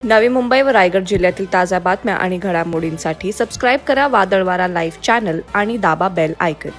नवी मुंबई व रायगड जिल्ह्यातील ताज्या बातम्या आणि घडामोडींसाठी सबस्क्राइब करा वादळवारा लाईव्ह चॅनल आणि दाबा बेल आयकॉन।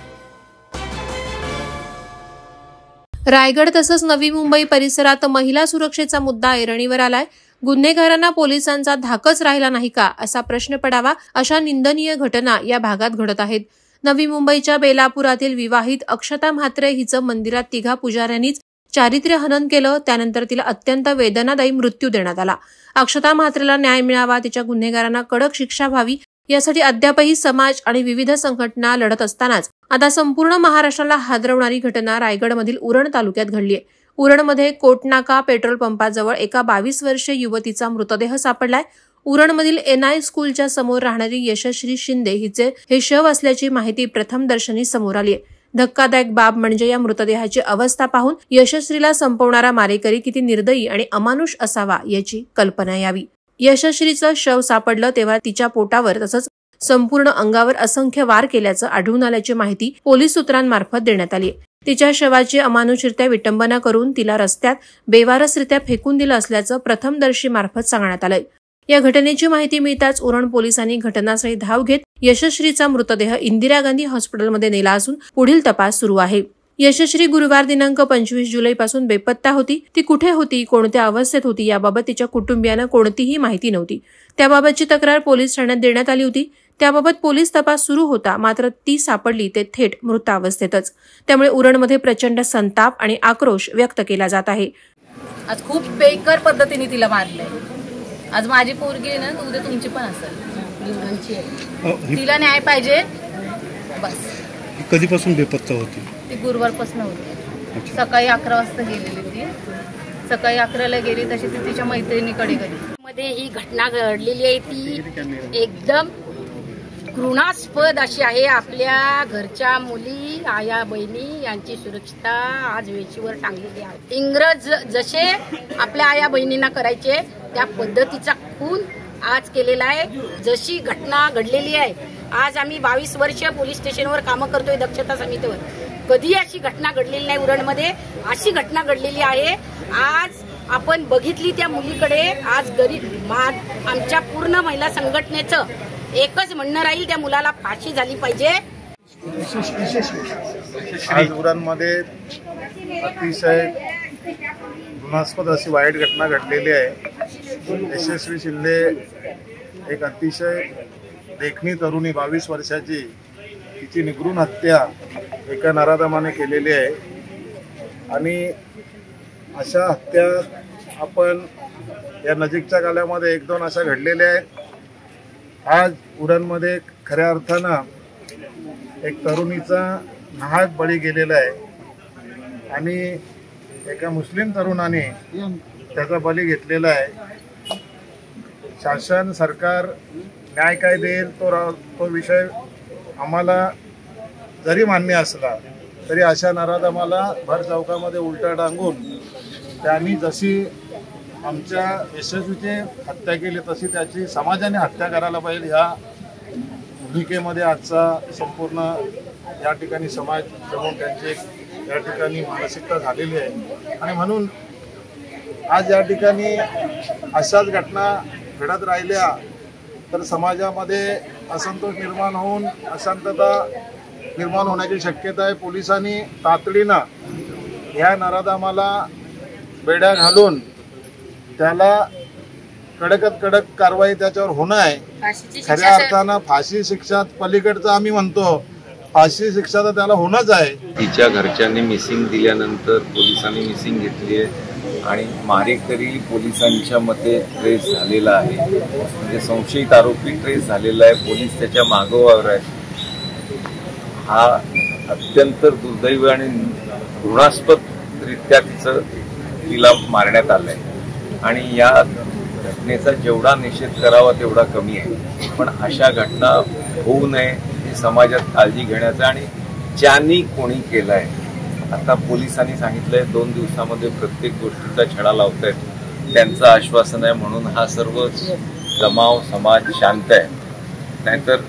रायगड तसंच नवी मुंबई परिसरात महिला सुरक्षेचा मुद्दा ऐरणीवर आलाय। गुन्हेगारांना पोलिसांचा धाकच राहिला नाही का असा प्रश्न पडावा अशा निंदनीय घटना या भागात घडत आहेत। नवी मुंबईच्या बेलापुरातील विवाहित अक्षता म्हात्रे हिचं मंदिरात तिघा पुजाऱ्यांनीच चारित्र्य हनन केलं। त्यानंतर तिला अत्यंत वेदनादायी मृत्यू देण्यात आला। अक्षता म्हात्रेला न्याय मिळावा, तिच्या गुन्हेगारांना कडक शिक्षा व्हावी यासाठी अद्यापही समाज आणि विविध संघटना लढत असतानाच आता संपूर्ण महाराष्ट्राला हादरवणारी घटना रायगडमधील उरण तालुक्यात घडलीय। उरणमध्ये कोटनाका पेट्रोल पंपाजवळ एका 22 वर्षीय युवतीचा मृतदेह सापडलाय। उरणमधील NI स्कूलच्या समोर राहणारी यशश्री शिंदे हिचे हे शव असल्याची माहिती प्रथमदर्शनी समोर आली आहे। धक्कादायक बाब म्हणजे या मृतदेहाची अवस्था पाहून यशश्रीला संपवणारा मारेकरी किती निर्दयी आणि अमानुष असावा याची कल्पना यावी। यशश्रीचं शव सापडलं तेव्हा तिच्या पोटावर तसंच संपूर्ण अंगावर असंख्य वार केल्याचं आढळून आल्याची माहिती पोलीस सूत्रांमार्फत देण्यात आली आहे। तिच्या शवाची अमानुषरित्या विटंबना करून तिला रस्त्यात बेवारसरित्या फेकून दिलं असल्याचं प्रथमदर्शी मार्फत सांगण्यात आलंय। या घटनेची माहिती मिळताच उरण पोलिसांनी घटनास्थळी धाव घेत यशश्रीचा मृतदेह इंदिरा गांधी हॉस्पिटलमध्ये नेला असून पुढील तपास सुरू आहे। यशश्री गुरुवार दिनांक 25 जुलैपासून बेपत्ता होती। ती कुठे होती, कोणत्या अवस्थेत होती याबाबत तिच्या कुटुंबियांना कोणतीही माहिती नव्हती। त्याबाबतची तक्रार पोलीस ठाण्यात देण्यात आली होती। त्याबाबत पोलीस तपास सुरू होता, मात्र ती सापडली ते थेट मृतावस्थेतच। त्यामुळे उरणमध्ये प्रचंड संताप आणि आक्रोश व्यक्त केला जात आहे। आज खूप बेकार पद्धतीने तिला मारलंय। आज माझी पोरगी आहे ना, उद्या तुमची पण असेल। तिला न्याय पाहिजे बस। कधीपासून बेपत्ता होती? ती गुरुवारपासून होती। सकाळी 11 वाजता गेलेली ती। सकाळी 11ला गेली तशी ती तिच्या मैत्रिणीकडे गेली। मध्ये ही घटना घडलेली आहे ती एकदम घृणास्पद अशी आहे। आपल्या घरच्या मुली आया बहिणी यांची सुरक्षितता आज वेचीवर टांगलेली आहे। इंग्रज जसे आपल्या आया बहिणींना करायचे त्या पद्धतीचा खून आज केलेला आहे। जशी घटना घडलेली आहे, आज आम्ही 22 वर्ष पोलीस स्टेशनवर कामं करतोय दक्षता समितीवर। कधी अशी घटना घडलेली नाही उरणमध्ये, अशी घटना घडलेली आहे। आज आपण बघितली त्या मुलीकडे। आज गरीब आमच्या पूर्ण महिला संघटनेचं एकच म्हणणं राहील, त्या मुलाला फाशी झाली पाहिजे। आज उरणमध्ये अतिशय घृणास्पद अशी वाईट घटना घडलेली आहे। यशस्वी शिंदे एक अतिशय देखणी तरुणी 22 वर्षाची, तिची निगृण हत्या एका नराधमाने केलेली आहे। आणि अशा हत्या आपण या नजीकच्या काळामध्ये 1-2 अशा घडलेल्या आहेत। आज उरणमध्ये खऱ्या अर्थानं एक तरुणीचा नाहक बळी गेलेला आहे आणि एका मुस्लिम तरुणाने त्याचा बळी घेतलेला आहे। शासन सरकार न्याय काय देईल तो विषय आम्हाला जरी मान्य असला तरी अशा नराधमाला भर चौकामध्ये उलटा टांगून त्यांनी जशी आमच्या यशस्वीची हत्या केली तशी त्याची समाजाने हत्या करायला पाहिजे। ह्या भूमिकेमध्ये आजचा संपूर्ण या ठिकाणी समाज जमून त्यांची एक या ठिकाणी मानसिकता झालेली आहे। आणि म्हणून आज या ठिकाणी अशाच घटना घडत राहिल्या तर समाजामध्ये असंतोष निर्माण होऊन अशांतता निर्माण होण्याची शक्यता आहे। पोलिसांनी तातडीनं या नराधमाला बेड्या घालून त्याला कडकात कडक कारवाई त्याच्यावर होणं आहे। खऱ्या अर्थानं फाशी शिक्षा पलीकडचं आम्ही म्हणतो, फाशी शिक्षा तर त्याला होणंच आहे। तिच्या घरच्यांनी मिसिंग दिल्यानंतर पोलिसांनी मिसिंग घेतली आहे आणि मारेकरी पोलिसांच्या मते ट्रेस झालेला आहे। म्हणजे संशयित आरोपी ट्रेस झालेला आहे, पोलीस त्याच्या मागोवर आहेत। हा अत्यंत दुर्दैवी आणि घृणास्पदरित्या तिला मारण्यात आलंय आणि या घटनेचा जेवढा निषेध करावा तेवढा कमी आहे। पण अशा घटना होऊ नये ही समाजात काळजी घेण्याचं आणि ज्यांनी कोणी केलाय, आता पोलिसांनी सांगितलंय 2 दिवसामध्ये प्रत्येक गोष्टीचा छडा लावतायत, त्यांचं आश्वासन आहे। म्हणून हा सर्व जमाव समाज शांत आहे। नाहीतर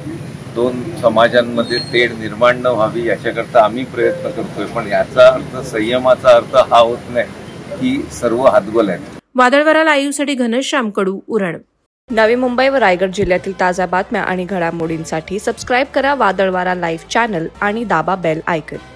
2 समाजांमध्ये तेढ निर्माण न व्हावी याच्याकरता आम्ही प्रयत्न करतोय। पण याचा अर्थ संयमाचा अर्थ हा होत नाही की सर्व हातबल आहेत। वादळवारा लाईव्हसाठी घनश्याम कडू, उरण. नवी मुंबई व रायगड जिल्ह्यातील ताज्या बातम्या आणि घडामोडींसाठी सबस्क्राईब करा वादळवारा लाईव्ह चॅनल आणि दाबा बेल आयकॉन.